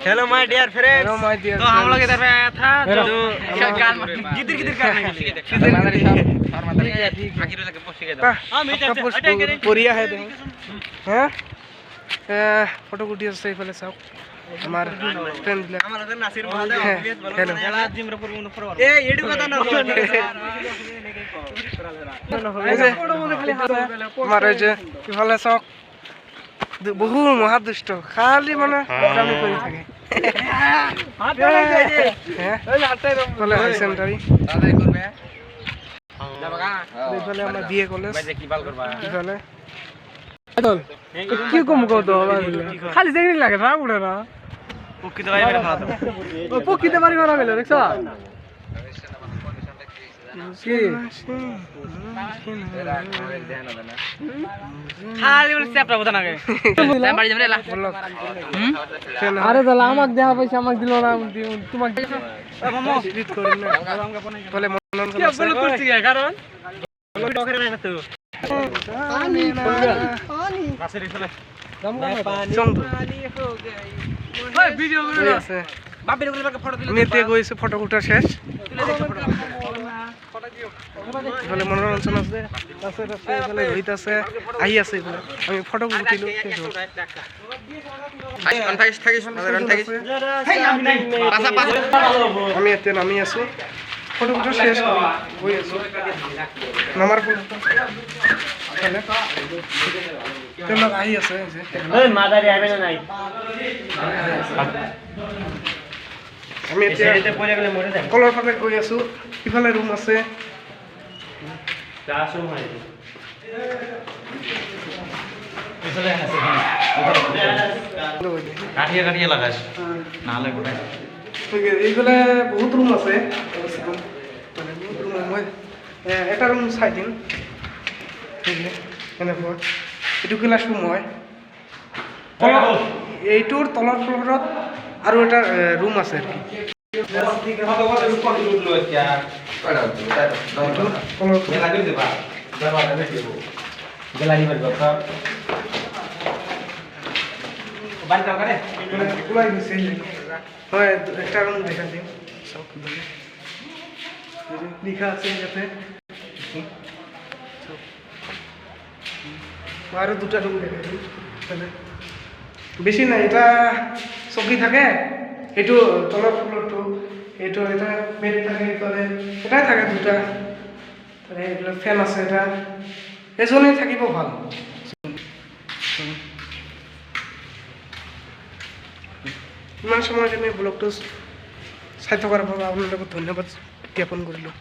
Hello my dear friends. Hello my dear. तो हम लोग इधर पे आया था जो गिदिर गिदिर करने के लिए। हां मीटर से अटैक करें कोरिया है देख हैं फोटो वीडियो से पहले सब हमारा फ्रेंड हमारा तो नासिर महादेव बोलो हेलो याला जिम रे पर फॉरवर्ड ए एडु কথা না हमारे जे ভালো সব বহু মহাদুষ্ট খালি মানে আমি করি থাকে বলে হাই সেন্টারি দাদাই করবে যাবাগা বলে আমরা বিয়ে কলেজ ভাই কি বাল করবা কি বলে কি কম কত খালি দেখি লাগে না বুড়া না পক্ষী তো ভাই মেরে ফেলা দাও ও পক্ষীতে মারি মারা গেল দেখছ কি খালি বলে চ্যাপটা বোঝা না গে বাড়ি যাবে লা আরে দাদা আমাকে দেয়া পয়সা আমাকে দিল না তোমাকে মামা ডিলিট করি না বলে মনন কি বল করছি কারণ ডকের নাই না তো পানি রাসের ফেলে পানি हो गई ওই ভিডিও করে আছে বাপের বলে ফটো দিলে মেতে গইছে ফটো উঠা শেষ বলে মনোরঞ্জন আছে আছে বলে রোহিত আছে আই আছে বলে আমি ফটো উঠিলো শেষ হল আমি এতে নামি আছো ফটো উঠা শেষ হই আছো নামার পর চলে তোমরা আই আছে যে ওই মাদারি আইবে না নাই আমি এতে পড়ে গেলে মরে যাবে কলর ফাটে গই আছো ইফালে রুম আছে ক্লাসরুম হয় এসলে আছে কাটিয়ে কাটিয়ে লাগাস না হলে কোথায় এইগুলো বহুত রুম আছে মানে বহুত রুম মই এটা রুম চাই দিম এনেকুৱা এইটো ক্লাছৰুম হয় এইটোৰ তলৰ ফ্লৰত আৰু এটা রুম আছে হয় একটা রুম দেখা দিম সব লিখা আছে যাতে আরো দুটা রুম দেখা দিম বেশি না এটা চকী থাকে এইটো তলৰ ফ্লৰটো এইটো এটা বেড থাকে তলে এটাই থাকে দুটা তাৰে এইবিলাক ফেন আছে এটা এজনে থাকিব ভাল ইমান সময়ৰ কাৰণে ব্লগটো চাই থকাৰ বাবে আপোনালোকক ধন্যবাদ জ্ঞাপন কৰিলোঁ।